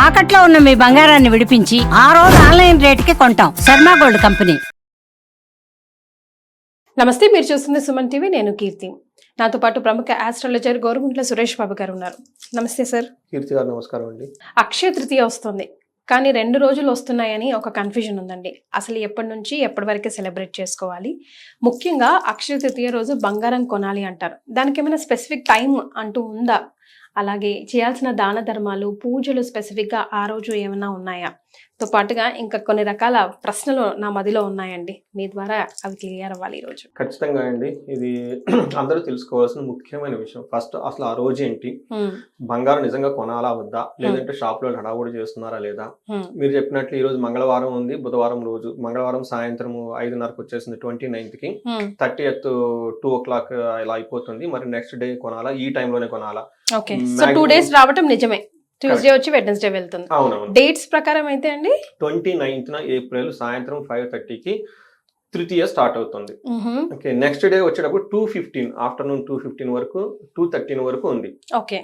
తాకట్లో ఉన్న మీ బంగారాన్ని విడిపించి ఆ రోజు ఆన్లైన్ రేటుకి కొంటాం. Sharma gold company. నమస్తే, మీరు చూస్తుంది సుమన్ టీవీ. నేను కీర్తి. నాతో పాటు ప్రముఖ ఆస్ట్రాలజర్ గోరుగుంట్ల సురేష్ బాబు గారు ఉన్నారు. నమస్తే సార్. కీర్తి గారు నమస్కారం అండి. అక్షయ తృతీయ వస్తుంది, కానీ 2 రోజులు వస్తున్నాయని ఒక కన్ఫ్యూజన్ ఉందండి. అసలు ఎప్పటి నుంచి ఎప్పటి వరకే సెలబ్రేట్ చేసుకోవాలి? ముఖ్యంగా అక్షయ తృతీయ రోజు బంగారం కొనాలి అంటారు. దానికి ఏమైనా స్పెసిఫిక్ టైం అంటూ ఉందా? అలాగే చేయాల్సిన దాన ధర్మాలు, పూజలు స్పెసిఫిక్గా ఆ రోజు ఏమైనా ఉన్నాయా? తో పాటుగా ఇంకా కొన్ని రకాల ప్రశ్నలు నా మదిలో ఉన్నాయండి. మీ ద్వారా అవి క్లియర్ అవ్వాలి ఈరోజు. ఖచ్చితంగా అండి, ఇది అందరూ తెలుసుకోవాల్సిన ముఖ్యమైన విషయం. ఫస్ట్ అసలు ఆ రోజు ఏంటి, బంగారం నిజంగా కొనాలా వద్దా, లేదంటే షాప్ లో హడావుడి చేస్తున్నారా లేదా? మీరు చెప్పినట్లు ఈ రోజు మంగళవారం ఉంది, బుధవారం రోజు. మంగళవారం సాయంత్రం 5:30కి వచ్చేసింది 29th కి. 30th 2 o'clock ఇలా అయిపోతుంది. మరి నెక్స్ట్ డే కొనాలా, ఈ టైంలోనే కొనాలా? ఓకే, సో 2 days రావటం నిజమే. ట్యూస్డే వచ్చి వెడ్నెస్డే వెళ్తుంది. అవునవును. డేట్స్ ప్రకారం అయితే అండి 29th ఏప్రిల్ సాయంత్రం 5:30కి తృతీయ స్టార్ట్ అవుతుంది. ఓకే, నెక్స్ట్ డే వచ్చేటప్పుడు 2:15 ఆఫ్టర్నూన్ 2:15 వరకు 2:13 వరకు ఉంది. ఓకే,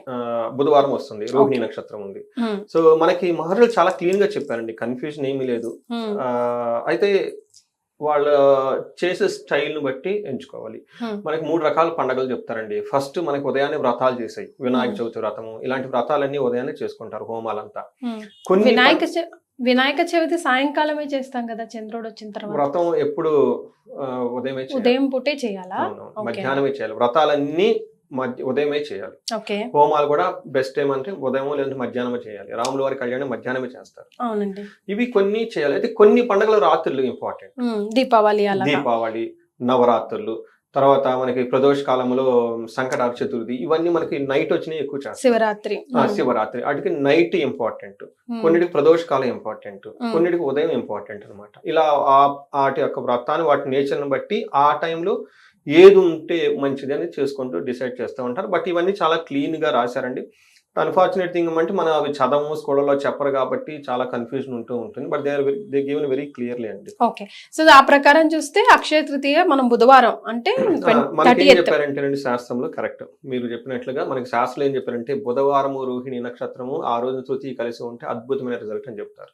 బుధవారం వస్తుంది, రోహిణి నక్షత్రం ఉంది. సో మనకి మహర్షులు చాలా క్లీన్ గా చెప్పారండి, కన్ఫ్యూజన్ ఏమీ లేదు. అయితే వాళ్ళ చేసే స్టైల్ ను బట్టి ఎంచుకోవాలి. మనకి 3 రకాల పండుగలు చెప్తారండి. ఫస్ట్ మనకి ఉదయాన్నే వ్రతాలు చేసాయి, వినాయక చవితి వ్రతము, ఇలాంటి వ్రతాలన్నీ ఉదయాన్నే చేసుకుంటారు, హోమాలంతా. కొన్ని వినాయక చవితి సాయంకాలమే చేస్తాం కదా, చంద్రుడు వచ్చిన తర్వాత. వ్రతం ఎప్పుడు ఉదయం పూటే చేయాలా? మధ్యాహ్నమే చేయాలి. వ్రతాలన్నీ ఉదయమే చేయాలి. హోమాలు కూడా బెస్ట్ టైం అంటే ఉదయం లేదంటే మధ్యాహ్నమే చేయాలి. రాముల వారి కళ్యాణం మధ్యాహ్నమే చేస్తారు. అవునండి. ఇవి కొన్ని చేయాలి. అయితే కొన్ని పండుగలు రాత్రులు ఇంపార్టెంట్. దీపావళి, నవరాత్రులు, తర్వాత మనకి ప్రదోష కాలంలో సంకటార చతుర్థి, ఇవన్నీ మనకి నైట్ వచ్చినాయి ఎక్కువ చేస్తారు. శివరాత్రి వాటికి నైట్ ఇంపార్టెంట్, కొన్నిటికి ప్రదోష కాలం ఇంపార్టెంట్, కొన్నిటికి ఉదయం ఇంపార్టెంట్ అనమాట. ఇలా వాటి యొక్క వ్రతాన్ని, వాటి నేచర్ని బట్టి ఆ టైంలో ఏది ఉంటే మంచిది అని చేసుకుంటూ డిసైడ్ చేస్తూ ఉంటారు. బట్ ఇవన్నీ చాలా క్లీన్ గా రాశారండి. అన్ఫార్చునేట్ థింగ్ అంటే మనం అవి చదవము, స్కూళ్ళలో చెప్పరు కాబట్టి చాలా కన్ఫ్యూజన్ ఉంటూ ఉంటుంది. But they given very clearly అండి. ఓకే, సో ఆ ప్రకారం చూస్తే అక్షయ తృతీయ మనం బుధవారం అంటే మనకి ఏం చెప్పారంటేనండి శాస్త్రంలో, కరెక్ట్ మీరు చెప్పినట్లుగా మనకి శాస్త్రంలో ఏం చెప్పారంటే బుధవారము రోహిణి నక్షత్రము ఆ రోజు తృతీయ కలిసి ఉంటే అద్భుతమైన రిజల్ట్ అని చెప్తారు.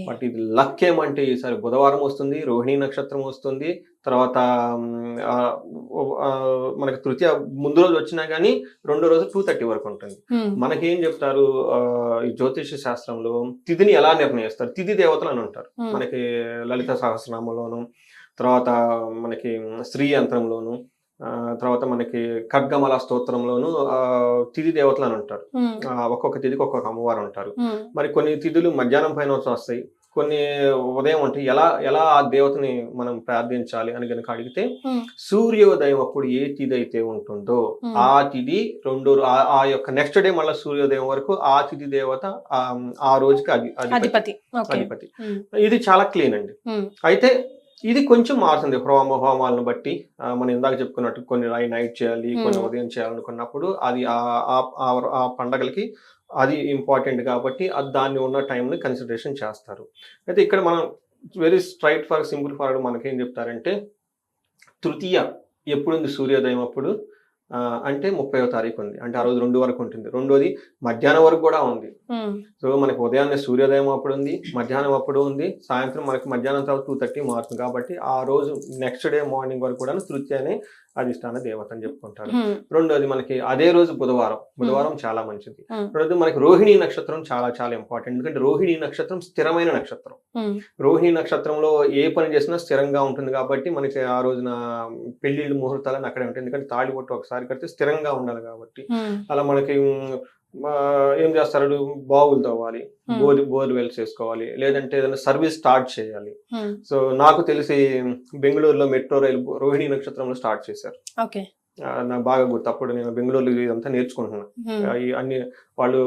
బట్ ఇది లక్ ఏమంటే ఈసారి బుధవారం వస్తుంది, రోహిణి నక్షత్రం వస్తుంది, తర్వాత మనకి తృతీయ ముందు రోజు వచ్చినా గానీ రెండో రోజు 2:30 వరకు ఉంటుంది. మనకేం చెప్తారు ఈ జ్యోతిష శాస్త్రంలో, తిథిని ఎలా నిర్ణయిస్తారు? తిథి దేవతలు అని ఉంటారు మనకి లలిత సహస్రనామంలోను, తర్వాత మనకి శ్రీ యంత్రంలోను, తర్వాత మనకి ఖడ్గమల స్తోత్రంలోను తిథి దేవతలు అని ఉంటారు. ఒక్కొక్క తిథికి ఒక్కొక్క అమ్మవారు ఉంటారు. మరి కొన్ని తిథులు మధ్యాహ్నం పైన వస్తాయి, కొన్ని ఉదయం ఉంటాయి. ఎలా ఆ దేవతని మనం ప్రార్థించాలి అని కనుక అడిగితే, సూర్యోదయం అప్పుడు ఏ తిథి అయితే ఉంటుందో ఆ తిథి ఆ యొక్క నెక్స్ట్ డే మళ్ళీ సూర్యోదయం వరకు ఆ తిథి దేవత ఆ రోజుకి అధిపతి. ఇది చాలా క్లీన్ అండి. అయితే ఇది కొంచెం మారుతుంది హోమాలను బట్టి. మనం ఇందాక చెప్పుకున్నట్టు కొన్ని నైట్ చేయాలి, కొన్ని ఉదయం చేయాలనుకున్నప్పుడు అది ఆ పండగలకి అది ఇంపార్టెంట్ కాబట్టి దాన్ని ఉన్న టైంని కన్సిడరేషన్ చేస్తారు. అయితే ఇక్కడ మనం వెరీ స్ట్రైట్ సింపుల్ ఫార్వర్డ్ మనకేం చెప్తారంటే, తృతీయ ఎప్పుడుంది సూర్యోదయం అప్పుడు అంటే 30వ తారీఖు ఉంది, అంటే ఆ రోజు 2 వరకు ఉంటుంది. రెండోది మధ్యాహ్నం వరకు కూడా ఉంది. సో మనకి ఉదయాన్నే సూర్యోదయం అప్పుడు ఉంది, మధ్యాహ్నం అప్పుడు ఉంది, సాయంత్రం మనకి మధ్యాహ్నం తర్వాత 2:30 మారుతుంది. కాబట్టి ఆ రోజు నెక్స్ట్ డే మార్నింగ్ వరకు కూడా తృతీయనే అధిష్టాన దేవత అని చెప్పుకుంటారు. రెండోది మనకి అదే రోజు బుధవారం చాలా మంచిది. రెండోది మనకి రోహిణి నక్షత్రం చాలా చాలా ఇంపార్టెంట్. ఎందుకంటే రోహిణి నక్షత్రం స్థిరమైన నక్షత్రం. రోహిణి నక్షత్రంలో ఏ పని చేసినా స్థిరంగా ఉంటుంది కాబట్టి మనకి ఆ రోజున పెళ్లిళ్ళు ముహూర్తాలని అక్కడే ఉంటాయి. ఎందుకంటే తాళిబొట్టు ఒకసారి కడితే స్థిరంగా ఉండాలి కాబట్టి. అలా మనకి ఏం చేస్తారు, బావులు తవ్వాలి, బోర్ వెల్స్ చేసుకోవాలి, లేదంటే ఏదైనా సర్వీస్ స్టార్ట్ చేయాలి. సో నాకు తెలిసి బెంగళూరులో మెట్రో రైలు రోహిణి నక్షత్రంలో స్టార్ట్ చేశారు. నాకు బాగా గుర్తు. అప్పుడు నేను బెంగళూరులో ఇదంతా నేర్చుకుంటున్నాను. అన్ని వాళ్ళు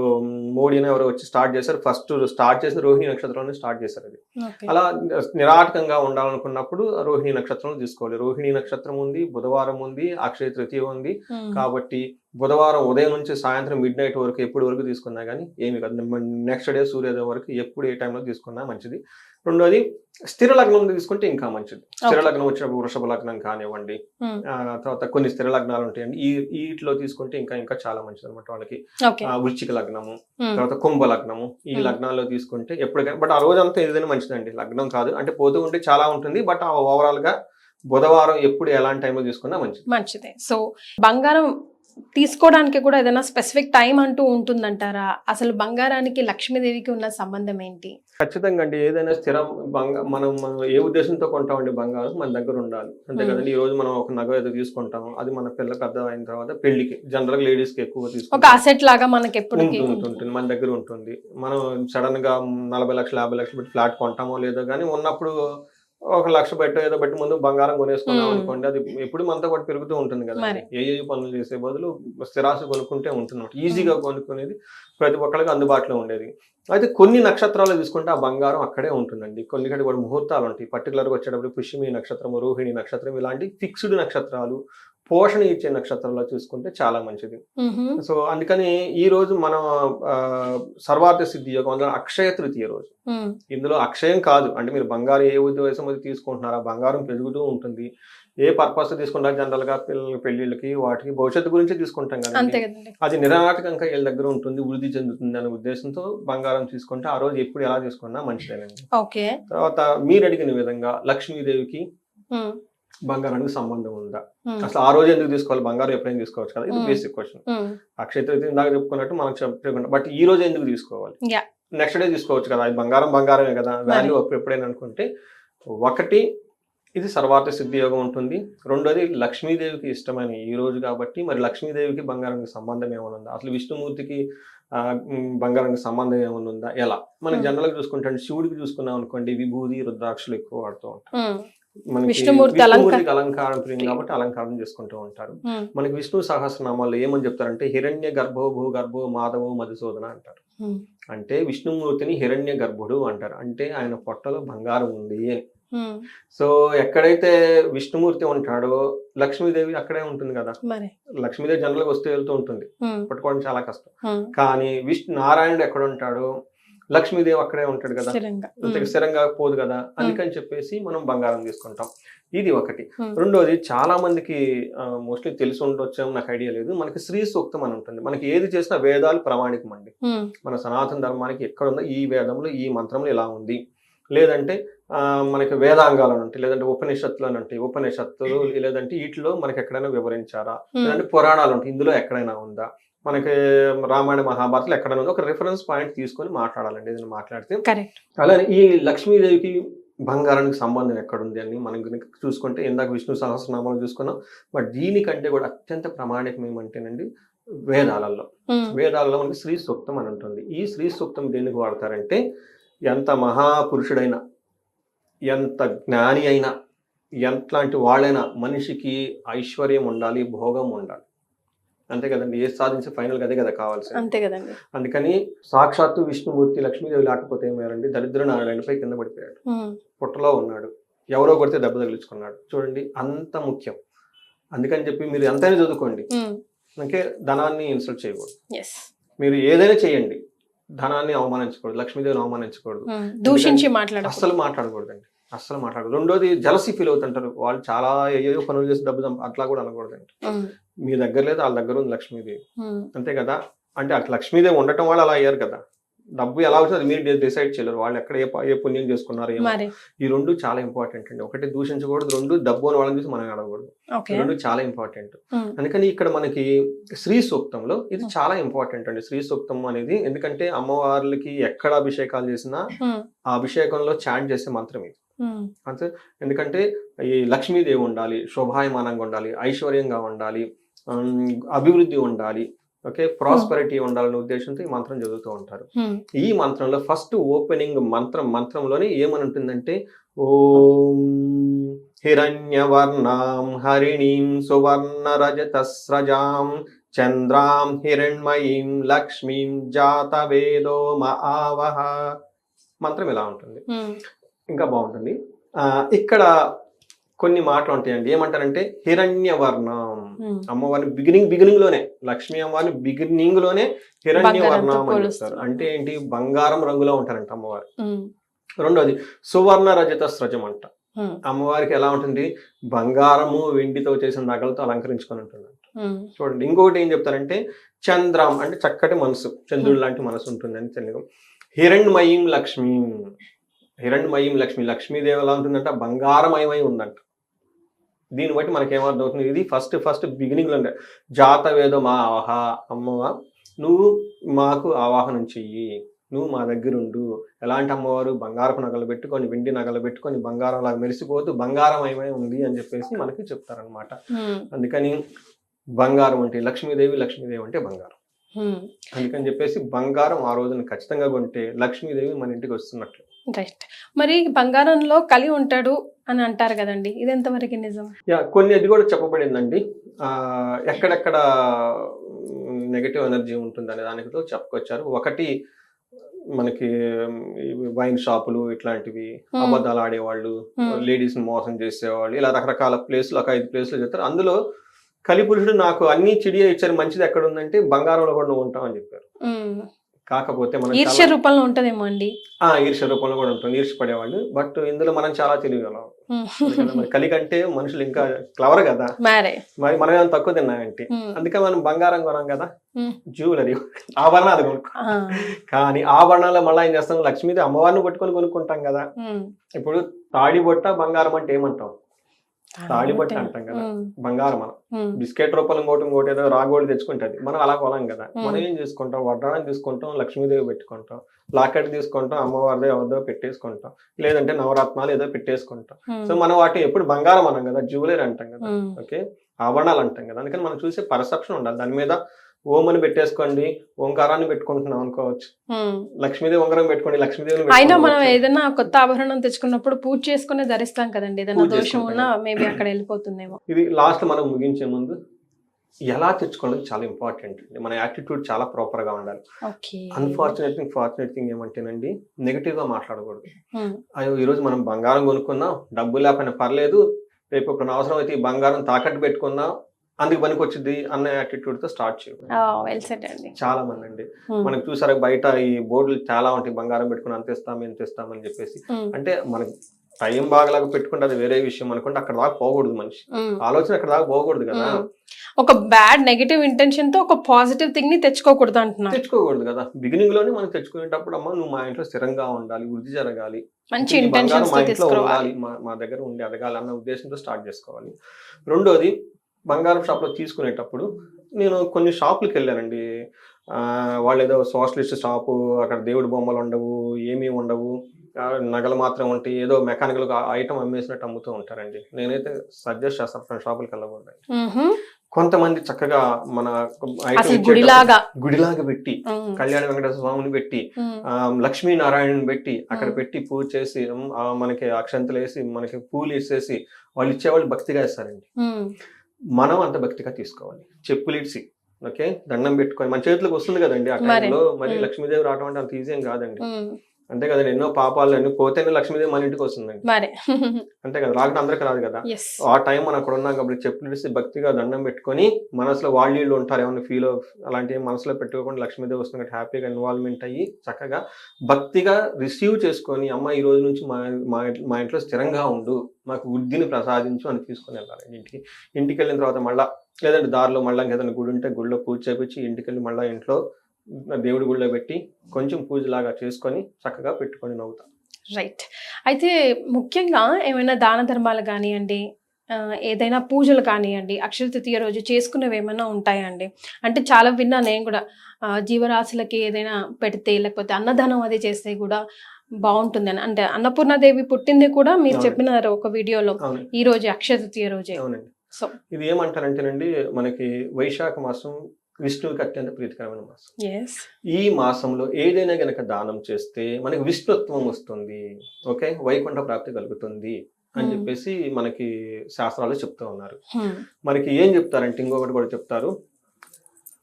మోడీ అని ఎవరో వచ్చి స్టార్ట్ చేశారు. ఫస్ట్ స్టార్ట్ చేసిన రోహిణి నక్షత్రంలో స్టార్ట్ చేశారు. అది అలా నిరాటకంగా ఉండాలనుకున్నప్పుడు రోహిణి నక్షత్రం తీసుకోవాలి. రోహిణి నక్షత్రం ఉంది, బుధవారం ఉంది, అక్షయ తృతీయ ఉంది. కాబట్టి బుధవారం ఉదయం నుంచి సాయంత్రం మిడ్ నైట్ వరకు ఎప్పుడు వరకు తీసుకున్నా కానీ ఏమి కాదు. నెక్స్ట్ డే సూర్యోదయం వరకు ఎప్పుడు ఏ టైంలో తీసుకున్నా మంచిది. రెండోది స్థిర లగ్నం తీసుకుంటే ఇంకా మంచిది. స్థిర లగ్నం వచ్చినప్పుడు వృషభ లగ్నం కానివ్వండి, తర్వాత కొన్ని స్థిర లగ్నాలు ఉంటాయండి, వీటిలో తీసుకుంటే ఇంకా ఇంకా చాలా మంచిది అనమాట వాళ్ళకి. వృశ్చిక లగ్నము, తర్వాత కుంభ లగ్నము, ఈ లగ్నాల్లో తీసుకుంటే ఎప్పటికైనా, బట్ ఆ రోజంతా ఏదైనా మంచిదండి. లగ్నం కాదు అంటే పోతూ ఉంటే చాలా ఉంటుంది, బట్ ఓవరాల్ గా బుధవారం ఎప్పుడు ఎలాంటి టైంలో తీసుకున్నా మంచిదే. సో బంగారం తీసుకోవడానికి కూడా ఏదైనా స్పెసిఫిక్ టైం అంటూ ఉంటుందంటారా? అసలు బంగారానికి లక్ష్మీదేవికి ఉన్న సంబంధం ఏంటి? ఖచ్చితంగా అండి. ఏదైనా స్థిరం మనం ఏ ఉద్దేశంతో కొంటామండి బంగారం మన దగ్గర ఉండాలి అంతే కదండి. ఈ రోజు మనం ఒక నగ ఏదో తీసుకుంటాము, అది మన పిల్ల పెద్ద అయిన తర్వాత పెళ్లికి జనరల్ గా లేడీస్ కి ఎక్కువ తీసుకుంటాం, ఒక అసెట్ లాగా మనకి ఎప్పుడు ఉంటుంది, మన దగ్గర ఉంటుంది. మనం సడన్ గా 40 లక్షలు 50 లక్షలు పెట్టి ఫ్లాట్ కొంటామో లేదో కానీ ఉన్నప్పుడు 1 లక్ష పెట్టో ఏదో పెట్టి ముందు బంగారం కొనేసుకున్నాం అనుకోండి, అది ఎప్పుడు మనతో పాటు పెరుగుతూ ఉంటుంది కదా. ఏ పనులు చేసే బదులు స్థిరాస్తి కొనుక్కుంటే ఉంటుంది, ఈజీగా కొనుక్కునేది ప్రతి ఒక్కరికి అందుబాటులో ఉండేది. అయితే కొన్ని నక్షత్రాలు తీసుకుంటే ఆ బంగారం అక్కడే ఉంటుందండి. కొన్ని కూడా ముహూర్తాలు ఉంటాయి. పర్టికులర్గా వచ్చేటప్పుడు పుష్యమి నక్షత్రం, రోహిణి నక్షత్రం, ఇలాంటి ఫిక్స్డ్ నక్షత్రాలు, పోషణ ఇచ్చే నక్షత్రంలో చూసుకుంటే చాలా మంచిది. సో అందుకని ఈ రోజు మనం సర్వార్థ సిద్ధి యోగం, అందులో అక్షయ తృతీయ రోజు. ఇందులో అక్షయం కాదు అంటే మీరు బంగారం ఏ ఉద్దేశం అది తీసుకుంటున్నారా, బంగారం పెరుగుతూ ఉంటుంది. ఏ పర్పస్ తీసుకుంటారు, జనరల్ గా పిల్లలకి పెళ్లిళ్ళకి వాటికి భవిష్యత్తు గురించి తీసుకుంటాం కదా, అది నిరాటకంగా వీళ్ళ దగ్గర ఉంటుంది, వృద్ధి చెందుతుంది అనే ఉద్దేశంతో బంగారం తీసుకుంటే ఆ రోజు ఎప్పుడు ఎలా తీసుకున్నా మంచిదేనండి. తర్వాత మీరు అడిగిన విధంగా లక్ష్మీదేవికి బంగారానికి సంబంధం ఉందా, అసలు ఆ రోజు ఎందుకు తీసుకోవాలి, బంగారం ఎప్పుడైనా తీసుకోవచ్చు కదా, ఇది బేసిక్ క్వశ్చన్. అక్షయ తృతీయ ఇందాక చెప్పుకున్నట్టు మనం చెప్పకుండా, బట్ ఈ రోజు ఎందుకు తీసుకోవాలి, నెక్స్ట్ డే తీసుకోవచ్చు కదా, అది బంగారమే కదా, వాల్యూ ఎప్పుడైనా అనుకుంటే, ఒకటి ఇది సర్వార్థ సిద్ధి యోగం ఉంటుంది. రెండోది లక్ష్మీదేవికి ఇష్టమైన ఈ రోజు కాబట్టి మరి లక్ష్మీదేవికి బంగారానికి సంబంధం ఏమైనా ఉందా, అసలు విష్ణుమూర్తికి బంగారానికి సంబంధం ఏమైనా ఉందా, ఎలా మనకి జనరల్ గా చూసుకుంటే శివుడికి చూసుకున్నాం అనుకోండి, విభూది రుద్రాక్షలు ఎక్కువ వాడుతూ ఉంటాం. మనకి విష్ణుమూర్తికి అలంకారం ప్రియం కాబట్టి అలంకారం చేసుకుంటూ ఉంటారు. మనకి విష్ణు సహస్రనామాల్లో ఏమని చెప్తారంటే హిరణ్య గర్భో భూ గర్భో మాధవో మధుసూదన అంటారు. అంటే విష్ణుమూర్తిని హిరణ్య గర్భుడు అంటారు, అంటే ఆయన పొట్టలో బంగారం ఉంది అని. సో ఎక్కడైతే విష్ణుమూర్తి ఉంటాడో లక్ష్మీదేవి అక్కడే ఉంటుంది కదా. లక్ష్మీదేవి జనరల్ గా వస్తూ వెళ్తూ ఉంటుంది, పట్టుకోవడం చాలా కష్టం. కానీ నారాయణుడు ఎక్కడ ఉంటాడో లక్ష్మీదేవి అక్కడే ఉంటాడు కదా, స్థిరంగా పోదు కదా, అందుకని చెప్పేసి మనం బంగారం తీసుకుంటాం. ఇది ఒకటి. రెండోది చాలా మందికి మోస్ట్లీ తెలిసి ఉండొచ్చు, నాకు ఐడియా లేదు, మనకి శ్రీ సూక్తం అని ఉంటుంది. మనకి ఏది చేసినా వేదాలు ప్రామాణికం అండి. మన సనాతన ధర్మానికి ఎక్కడ ఉందో ఈ వేదంలో ఈ మంత్రంలో ఇలా ఉంది, లేదంటే మనకి వేదాంగాలు అని ఉంటాయి, లేదంటే ఉపనిషత్తులు అని ఉంటాయి, ఉపనిషత్తులు లేదంటే వీటిలో మనకి ఎక్కడైనా వివరించారా, లేదంటే పురాణాలు ఉంటాయి, ఇందులో ఎక్కడైనా ఉందా, మనకి రామాయణ మహాభారతలు ఎక్కడైనా ఉందో ఒక రిఫరెన్స్ పాయింట్ తీసుకొని మాట్లాడాలండి ఏదైనా మాట్లాడితే. అలానే ఈ లక్ష్మీదేవికి బంగారానికి సంబంధం ఎక్కడుంది అని మనం చూసుకుంటే ఇందాక విష్ణు సహస్రనామాలు చూసుకున్నాం, బట్ దీనికంటే కూడా అత్యంత ప్రామాణికం ఏమంటేనండి వేదాలలో మనకి శ్రీ సూక్తం అని ఉంటుంది. ఈ శ్రీ సూక్తం దేనికి వాడతారంటే ఎంత మహాపురుషుడైనా, ఎంత జ్ఞాని అయినా, ఎంతలాంటి వాళ్ళైనా మనిషికి ఐశ్వర్యం ఉండాలి, భోగం ఉండాలి, అంతే కదండి. ఏ సాధించి ఫైనల్ అదే కదా కావాల్సింది, అంతే కదండి. అందుకని సాక్షాత్తు విష్ణుమూర్తి లక్ష్మీదేవి లేకపోతే ఏమయ్యారండి, దరిద్ర నారాయణపై కింద పడిపోయాడు, పుట్టలో ఉన్నాడు, ఎవరో కొడితే దెబ్బ తగిలించుకున్నాడు. చూడండి అంత ముఖ్యం. అందుకని చెప్పి మీరు ఎంతైనా చదువుకోండి, అందుకే ధనాన్ని ఇన్సల్ట్ చేయకూడదు. మీరు ఏదైనా చేయండి, ధనాన్ని అవమానించకూడదు, లక్ష్మీదేవిని అవమానించకూడదు, దూషించి అస్సలు మాట్లాడకూడదండి, అస్సలు మాట్లాడకూడదు. రెండోది జలసి ఫీల్ అవుతుంటారు, వాళ్ళు చాలా ఏయో పనులు చేసి డబ్బు అట్లా కూడా అనకూడదండి. మీ దగ్గర లేదు, వాళ్ళ దగ్గర ఉంది లక్ష్మీదేవి, అంతే కదా. అంటే అట్లా లక్ష్మీదేవి ఉండటం వాళ్ళు అలా అయ్యారు కదా, డబ్బు ఎలా అవుతుంది మీరు డిసైడ్ చేయలేరు, వాళ్ళు ఎక్కడ ఏ పుణ్యం చేసుకున్నారు ఏమో. ఈ రెండు చాలా ఇంపార్టెంట్ అండి. ఒకటి దూషించకూడదు, రెండు డబ్బు అని వాళ్ళని చూసి మనం అడగకూడదు, రెండు చాలా ఇంపార్టెంట్. అందుకని ఇక్కడ మనకి శ్రీ సూక్తంలో ఇది చాలా ఇంపార్టెంట్ అండి, శ్రీ సూక్తం అనేది. ఎందుకంటే అమ్మవార్లకి ఎక్కడ అభిషేకాలు చేసినా ఆ అభిషేకంలో చాంట్ చేసే మంత్రం ఇది అంతే. ఎందుకంటే ఈ లక్ష్మీదేవి ఉండాలి, శోభాయమానంగా ఉండాలి, ఐశ్వర్యంగా ఉండాలి, అభివృద్ధి ఉండాలి, ఓకే, ప్రాస్పరిటీ ఉండాలనే ఉద్దేశంతో ఈ మంత్రం చదువుతూ ఉంటారు. ఈ మంత్రంలో ఫస్ట్ ఓపెనింగ్ మంత్రంలోనే ఏమని ఉంటుందంటే ఓం హిరణ్యవర్ణాం హరిణీం సువర్ణ రజతస్రజాం చంద్రాం హిరణ్మయీం లక్ష్మీం జాతవేదో మఆవహ. మంత్రం ఇలా ఉంటుంది, ఇంకా బాగుంటుంది. ఇక్కడ కొన్ని మాటలు ఉంటాయండి. ఏమంటారంటే హిరణ్యవర్ణం, అమ్మవారిని బిగినింగ్ లోనే, లక్ష్మీ అమ్మవారిని బిగినింగ్ లోనే హిరణ్యవర్ణం అని చెప్తారు. అంటే ఏంటి, బంగారం రంగులో ఉంటారంట అమ్మవారు. రెండోది సువర్ణ రజత స్రజం అంట. అమ్మవారికి ఎలా ఉంటుంది, బంగారము వెండితో చేసిన నగలతో అలంకరించుకొని ఉంటుంది. చూడండి, ఇంకొకటి ఏం చెప్తారంటే చంద్రం అంటే చక్కటి మనసు, చంద్రుడు లాంటి మనసు ఉంటుంది అని తెలుగు. హిరణ్మయీం లక్ష్మి, హిరణ్మయీం లక్ష్మి, లక్ష్మీదేవి ఎలా ఉంటుందంట, బంగారమయమై ఉందంట. దీన్ని బట్టి మనకి ఏమర్థం అవుతుంది, ఇది ఫస్ట్ బిగినింగ్ లో ఉండే జాతవేదో మా ఆవాహ, అమ్మవ నువ్వు మాకు ఆవాహనం చెయ్యి, నువ్వు మా దగ్గర ఉండు. ఎలాంటి అమ్మవారు, బంగారపు నగలు పెట్టుకొని, వెండి నగలు పెట్టుకొని, బంగారం లాగా మెరిసిపోతూ బంగారమయమై ఉంది అని చెప్పేసి మనకి చెప్తారనమాట. అందుకని బంగారం అంటే లక్ష్మీదేవి, లక్ష్మీదేవి అంటే బంగారం. అందుకని చెప్పేసి బంగారం ఆ రోజున ఖచ్చితంగా కొంటే లక్ష్మీదేవి మన ఇంటికి వస్తున్నట్లు. రైట్. మరి బంగారంలో కలి ఉంటాడు అని అంటారు కదండి, ఇది ఎంతవరకు నిజం? కొన్ని అది కూడా చెప్పబడిందండి. ఎక్కడెక్కడ నెగటివ్ ఎనర్జీ ఉంటుంది అనే దానితో చెప్పుకొచ్చారు. ఒకటి మనకి వైన్ షాపులు ఇట్లాంటివి, అబద్ధాలు ఆడేవాళ్ళు, లేడీస్ ని మోసం చేసేవాళ్ళు, ఇలా రకరకాల ప్లేసులు, ఒక 5 ప్లేసులు చెప్తారు. అందులో కలిపురుషుడు నాకు అన్ని చిడియా ఇచ్చారు, మంచిది ఎక్కడ ఉందంటే బంగారంలో కూడా నువ్వు ఉంటావు అని చెప్పారు. కాకపోతే మనం ఈర్ష్య రూపంలో ఉంటదేమో అండి. ఈర్ష్య రూపంలో కూడా ఉంటుంది, ఈర్ష్య పడేవాళ్ళు. బట్ ఇందులో మనం చాలా తెలియగలం. కలి కంటే మనుషులు ఇంకా క్లవర్ కదా, మరి మనం ఏమైనా తక్కువ తిన్నాయంటే. అందుకని మనం బంగారం కొనం కదా, జ్యువెలరీ ఆభరణాలు కొనుక్కో. కానీ ఆభరణాలు మళ్ళీ ఏం చేస్తాం, లక్ష్మీదేవి అమ్మవారిని పట్టుకొని కొనుక్కుంటాం కదా. ఇప్పుడు తాడి బొట్ట బంగారం అంటే ఏమంటాం, తాళి బొట్ట అంటాం కదా, బంగారం. మనం బిస్కెట్ రూపాయలు ఇంకోటి ఏదో రాగోళ్ళు తెచ్చుకుంటుంది, మనం అలా కొనం కదా. మనం ఏం చేసుకుంటాం, వడ్డాణం తీసుకుంటాం, లక్ష్మీదేవి పెట్టుకుంటాం, లాకెట్ తీసుకుంటాం, అమ్మవారిదో ఎవరిదో పెట్టేసుకుంటాం, లేదంటే నవరత్నాలు ఏదో పెట్టేసుకుంటాం. సో మనం వాటిని ఎప్పుడు బంగారం అన్నాం కదా, జ్యువెలరీ అంటాం కదా, ఓకే, ఆభరణాలు అంటాం కదా. అందుకని మనం చూసే పర్సెప్షన్ ఉండాలి. దాని మీద ఓం అని పెట్టేసుకోండి, ఓంకారాన్ని పెట్టుకుంటున్నాం అనుకోవచ్చు, లక్ష్మీదేవి ఉంగరం పెట్టుకోండి, లక్ష్మీదేవి. అయినా మనం ఏదైనా కొత్త ఆభరణం తెచ్చుకున్నప్పుడు పూజ చేసుకునే ధరిస్తాం కదండి, ఏదైనా దోషం ఉన్నా మేబీ అక్కడ వెళ్ళిపోతుందేమో. ఇది లాస్ట్ మనం ముగించే ముందు ఎలా తెచ్చుకోవడం చాలా ఇంపార్టెంట్ అండి. మన యాటిట్యూడ్ చాలా ప్రాపర్ గా ఉండాలి. ఫార్చునేట్ థింగ్ ఏమంటేనండి, నెగిటివ్ గా మాట్లాడకూడదు. అయ్యో ఈ రోజు మనం బంగారం కొనుక్కుందాం, డబ్బు లేకపోయినా పర్లేదు, రేపు ఇప్పుడు అవసరం అయితే ఈ బంగారం తాకట్టు పెట్టుకుందాం, అందుకు పనికి వచ్చింది అన్న యాటిట్యూడ్ తో స్టార్ట్ చేయాలి. చాలా మంది అండి మనకు చూసారా, బయట ఈ బోర్డులు చాలా ఉంటాయి, బంగారం పెట్టుకుని అంత ఇస్తామని చెప్పేసి. అంటే మనకి టైం బాగలాగా పెట్టుకుంటే అది వేరే విషయం అనుకుంటే అక్కడ దాకా పోకూడదు, మనిషి ఆలోచన అక్కడ దాకా పోకూడదు కదా. ఒక బ్యాడ్ నెగటివ్ ఇంటెన్షన్ తో ఒక పాజిటివ్ థింగ్ ని తెచ్చుకోకూడదు అంటున్నా. తెచ్చుకోకూడదు కదా. బిగినింగ్ లోనే మనం తెచ్చుకునేటప్పుడు అమ్మ నువ్వు మా ఇంట్లో స్థిరంగా ఉండాలి, వృద్ధి జరగాలి, మంచి ఇంటెన్షన్స్ మా ఇంట్లో ఉండాలి, మా దగ్గర ఉండి ఎదగాలి అన్న ఉద్దేశంతో స్టార్ట్ చేసుకోవాలి. రెండోది, బంగారం షాప్లో తీసుకునేటప్పుడు నేను కొన్ని షాపులకు వెళ్ళానండి. వాళ్ళు ఏదో సోషలిస్ట్ షాపు, అక్కడ దేవుడి బొమ్మలు ఉండవు, ఏమీ ఉండవు, నగలు మాత్రం ఉంటాయి, ఏదో మెకానికల్ ఐటమ్ అమ్మేసినట్టు అమ్ముతూ ఉంటారండి. నేనైతే సజెస్ట్ చేస్తాను షాపులకు వెళ్ళకూడదు. కొంతమంది చక్కగా మన గుడిలాగా పెట్టి, కళ్యాణ వెంకటేశ్వర స్వామిని పెట్టి, లక్ష్మీనారాయణని పెట్టి అక్కడ పెట్టి పూజ చేసి, మనకి అక్షంతలు వేసి, మనకి పూలు ఇచ్చేసి వాళ్ళు ఇచ్చేవాళ్ళు భక్తిగా ఇస్తారండి. మనం అంత భక్తిగా తీసుకోవాలి. చెప్పులు ఇచ్చి, ఓకే, దండం పెట్టుకొని మన చేతులకు వస్తుంది కదండి ఆ టైంలో. మరి లక్ష్మీదేవి రావడం అంటే అంత ఈజీ ఏం కాదండి. అంతే కదండి, ఎన్నో పాపాలు అన్ని పోతేనే లక్ష్మీదేవి మన ఇంటికి వస్తుందండి. అంతే కదా, రాకుండా అందరికి రాదు కదా. ఆ టైం మనం అక్కడ ఉన్నాం కాబట్టి చెప్పులు ఇచ్చి భక్తిగా దండం పెట్టుకొని, మనసులో వాళ్ళు ఉంటారు ఏమన్నా ఫీల్ అలాంటివి మనసులో పెట్టుకోకుండా లక్ష్మీదేవి వస్తుంది హ్యాపీగా ఇన్వాల్వ్మెంట్ అయ్యి చక్కగా భక్తిగా రిసీవ్ చేసుకొని, అమ్మ ఈ రోజు నుంచి మా ఇంట్లో స్థిరంగా ఉండు, మాకు బుద్ధిని ప్రసాదించు అని తీసుకొని వెళ్ళాలి ఇంటికి వెళ్ళిన తర్వాత మళ్ళీ, లేదంటే దారిలో మళ్ళీ ఏదైనా గుడి ఉంటే గుడిలో పూజ చేపించి ఇంటికి వెళ్ళి మళ్ళీ ఇంట్లో దేవుడి గుడిలో పెట్టి కొంచెం పూజలాగా చేసుకొని చక్కగా పెట్టుకొని నవ్వుతాం. రైట్. అయితే ముఖ్యంగా ఏమైనా దాన ధర్మాలు కానివ్వండి, ఏదైనా పూజలు కానివ్వండి, అక్షయ తృతీయ రోజు చేసుకునేవి ఏమైనా ఉంటాయండి? అంటే చాలా విన్నా నేను కూడా, జీవరాశులకి ఏదైనా పెడితే లేకపోతే అన్నదానం అది చేస్తే కూడా బాగుంటుంది అని. అంటే అన్నపూర్ణాదేవి పుట్టింది కూడా మీరు చెప్పినారు ఒక వీడియోలో, ఈ రోజు అక్షయ తృతీయ రోజే. అవునండి. సో ఇది ఏమంటారంటేనండి, మనకి వైశాఖ మాసం విష్ణువుకి అత్యంత ప్రీతికరమైన మాసం. ఈ మాసంలో ఏదైనా గనక దానం చేస్తే మనకి విష్ణుత్వం వస్తుంది, ఓకే, వైకుంఠ ప్రాప్తి కలుగుతుంది అని చెప్పేసి మనకి శాస్త్రాలు చెప్తూ ఉన్నారు. మనకి ఏం చెప్తారంటే ఇంకొకటి కూడా చెప్తారు,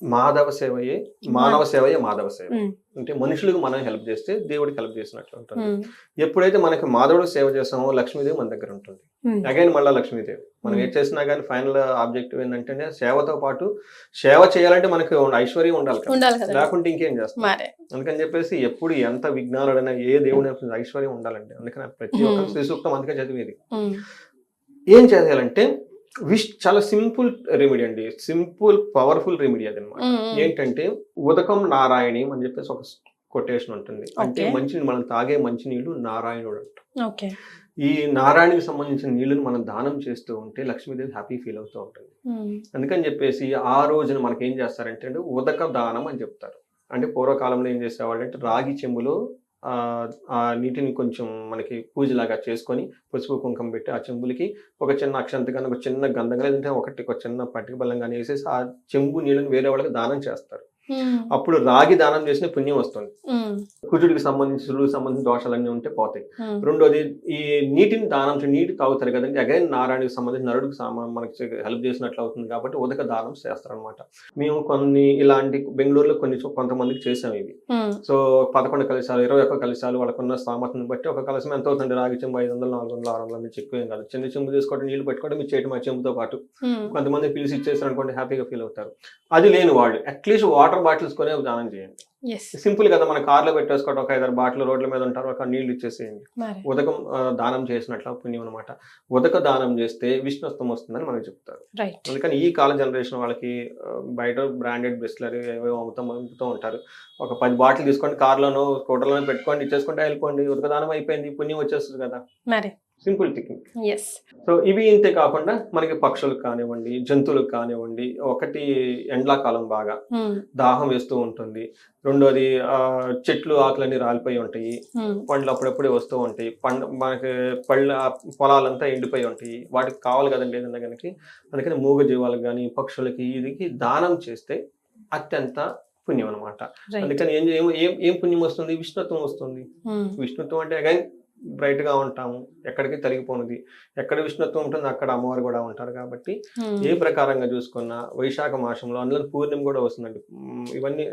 మాధవ సేవయే మానవ సేవయే మాధవ సేవ. ఉమ్, అంటే మనుషులకు మనం హెల్ప్ చేస్తే దేవుడికి హెల్ప్ చేసినట్లు ఉంటుంది. ఉమ్, ఎప్పుడైతే మనకి మాధవుడికి సేవ చేస్తామో లక్ష్మీదేవి మన దగ్గర ఉంటుంది. ఉమ్, అగైన్ మళ్ళీ లక్ష్మీదేవి మనం ఏం చేసినా కానీ ఫైనల్ ఆబ్జెక్టివ్ ఏంటంటే సేవతో పాటు సేవ చేయాలంటే మనకి ఐశ్వర్యం ఉండాలి కదా, ఉండాలి కదా లేకుంటే ఇంకేం చేస్తాం. మరే. అందుకని చెప్పేసి ఎప్పుడు ఎంత విజ్ఞానుడైనా ఏ దేవుని ఐశ్వర్యం ఉండాలండి. అందుకని ప్రతి ఒక్క శ్రీ సూక్తం అందుకే చదివేది. ఉమ్, ఏం చేయాలంటే చాలా సింపుల్ రెమెడీ అండి, సింపుల్ పవర్ఫుల్ రెమెడీ అది అనమాట. ఉమ్, ఉమ్, ఏంటంటే ఉదకం నారాయణి అని చెప్పేసి ఒక కొటేషన్ ఉంటుంది. అంటే Okay. మంచి మనం తాగే మంచి నీళ్లు నారాయణుడు అంట. ఓకే. ఈ నారాయణకి సంబంధించిన నీళ్లను మనం దానం చేస్తూ ఉంటే లక్ష్మీదేవి హ్యాపీ ఫీల్ అవుతూ ఉంటుంది. ఉమ్, అందుకని చెప్పేసి ఆ రోజున మనకి ఏం చేస్తారంటే అంటే ఉదక దానం అని చెప్తారు. అంటే పూర్వకాలంలో ఏం చేసేవాళ్ళు అంటే రాగి చెంబులో ఆ నీటిని కొంచెం మనకి పూజలాగా చేసుకొని పసుపు కుంకుమ పెట్టి ఆ చెంబులకి ఒక చిన్న అక్షంత కానీ ఒక చిన్న గంధం లేదంటే ఒక చిన్న పట్టిక బెల్లం కానీ వేసేసి ఆ చెంబు నీళ్ళని వేరే వాళ్ళకి దానం చేస్తారు. ఉమ్, అప్పుడు రాగి దానం చేసిన పుణ్యం వస్తుంది. ఉమ్, కుజుడికి సంబంధించిన దోషాలన్నీ ఉంటే పోతాయి. ఉమ్, రెండోది ఈ నీటిని దానం నీటి తాగుతారు కదండి, అగైన్ నారాయణకి సంబంధించిన నరుడికి మనకి హెల్ప్ చేసినట్లు అవుతుంది కాబట్టి ఉదక దానం చేస్తారు అనమాట. మేము కొన్ని ఇలాంటి బెంగళూరులో కొంతమందికి చేసాం ఇవి. ఉమ్, సో 11 కలశాలు 21 కలశాలు వాళ్ళకున్న సామర్థ్యం బట్టి ఒక కలశం ఎంత అవుతుంది, రాగి చెంబు 500 400 600 మీకు ఎక్కువ ఏం కాదు. చిన్న చెంబు తీసుకోవడం నీళ్లు పెట్టుకోవడం మీరు చేయటం ఆ చెంబుతో పాటు ఉమ్, కొంతమంది పిలిచి ఇచ్చేస్తారు అనుకోండి, హ్యాపీగా ఫీల్ అవుతారు. అది లేని వాళ్ళు అట్లీస్ట్ వాటర్ బాటిల్స్ కొనే దానం చేయండి. yes, సింపుల్ కదా, మన కార్లో పెట్టేసుకోవడం ఒక 5-6 బాటిల్ రోడ్ల మీద ఉంటారు, ఒక నీళ్లు ఇచ్చేసేయండి. మరి. ఉదకం దానం చేసినట్లు పుణ్యం అనమాట. ఉదక దానం చేస్తే విష్ణుత్వం వస్తుందని మనకు చెప్తారు. రైట్. అందుకని ఈ కాల జనరేషన్ వాళ్ళకి బయట బ్రాండెడ్ బిస్లరీ ఏవో అమ్ముతూ ఉంటారు. ఒక 10 బాటిల్ తీసుకొని కార్లోనో స్కూటర్లోనో పెట్టుకొని ఇచ్చేసుకుంటే వెళ్ళిపోండి, ఉదక దానం అయిపోయింది, పుణ్యం వచ్చేస్తుంది కదా. మరి. Simple thinking. ఎస్. సో ఇవి ఇంతే కాకుండా మనకి పక్షులకు కానివ్వండి, జంతువులకు కానివ్వండి, ఒకటి ఎండాకాలం బాగా ఉమ్, దాహం వేస్తూ ఉంటుంది. రెండోది చెట్లు ఆకులన్నీ రాలిపోయి ఉంటాయి, ఉమ్, పండ్లు అప్పుడప్పుడే వస్తూ ఉంటాయి, మనకి పొలాలంతా ఎండిపోయి ఉంటాయి, వాటికి కావాలి కదండి ఏదన్నా కనుక. అందుకని మూగ జీవాలకు కానీ పక్షులకి ఇది దానం చేస్తే అత్యంత పుణ్యం అనమాట. రైట్. అందుకని ఏం పుణ్యం వస్తుంది, విష్ణుత్వం వస్తుంది. ఉమ్, విష్ణుత్వం అంటే అగైన్ బ్రైట్ గా ఉంటాము, ఎక్కడికి తరిగిపోనుది. ఎక్కడ విష్ణుత్వం ఉంటుంది అక్కడ అమ్మవారు కూడా ఉంటారు కాబట్టి ఉమ్, ఏ ప్రకారంగా చూసుకున్నా వైశాఖ మాసంలో అందులో పూర్ణిమ కూడా వస్తుందండి. ఇవన్నీ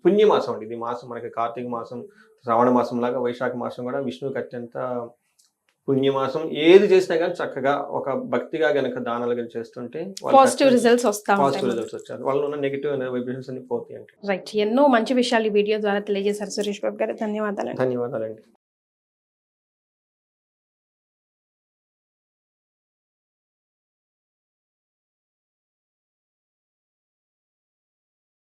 పుణ్యమాసం అండి. ఇది మాసం మనకి కార్తీక మాసం శ్రావణ మాసం లాగా వైశాఖ మాసం కూడా విష్ణువుకి అత్యంత పుణ్యమాసం. ఏది చేసినా కానీ చక్కగా ఒక భక్తిగా గనక దానాలు గనక చేస్తుంటే పాజిటివ్ రిజల్ట్స్ వస్తా పాజిటివ్ ఉంటాయి. రిజల్ట్స్ వచ్చారు. వాళ్ళు ఉన్న నెగిటివ్ వైబ్రేషన్స్ అన్ని పోతాయి అంటే. రైట్. ఎన్నో మంచి విషయాలు ఈ వీడియో ద్వారా తెలియజేశారు సురేష్ బాబు గారు. ధన్యవాదాలు. ధన్యవాదాలండి.